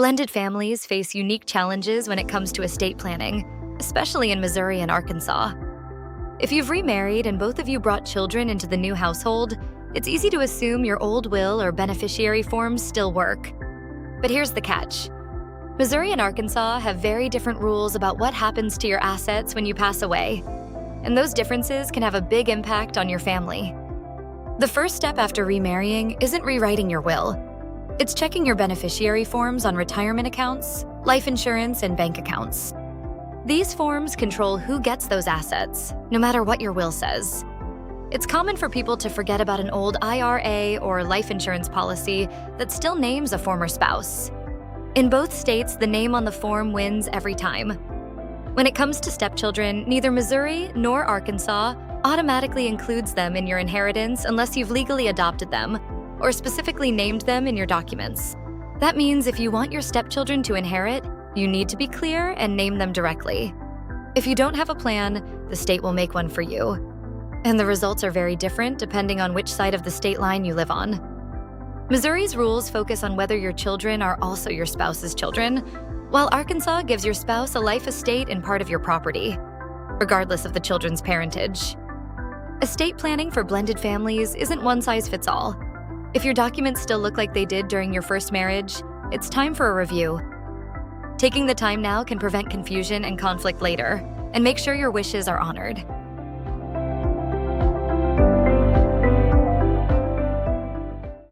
Blended families face unique challenges when it comes to estate planning, especially in Missouri and Arkansas. If you've remarried and both of you brought children into the new household, it's easy to assume your old will or beneficiary forms still work. But here's the catch. Missouri and Arkansas have very different rules about what happens to your assets when you pass away, and those differences can have a big impact on your family. The first step after remarrying isn't rewriting your will. It's checking your beneficiary forms on retirement accounts, life insurance, and bank accounts. These forms control who gets those assets, no matter what your will says. It's common for people to forget about an old IRA or life insurance policy that still names a former spouse. In both states, the name on the form wins every time. When it comes to stepchildren, neither Missouri nor Arkansas automatically includes them in your inheritance unless you've legally adopted them or specifically named them in your documents. That means if you want your stepchildren to inherit, you need to be clear and name them directly. If you don't have a plan, the state will make one for you. And the results are very different depending on which side of the state line you live on. Missouri's rules focus on whether your children are also your spouse's children, while Arkansas gives your spouse a life estate in part of your property, regardless of the children's parentage. Estate planning for blended families isn't one size fits all. If your documents still look like they did during your first marriage, it's time for a review. Taking the time now can prevent confusion and conflict later, and make sure your wishes are honored.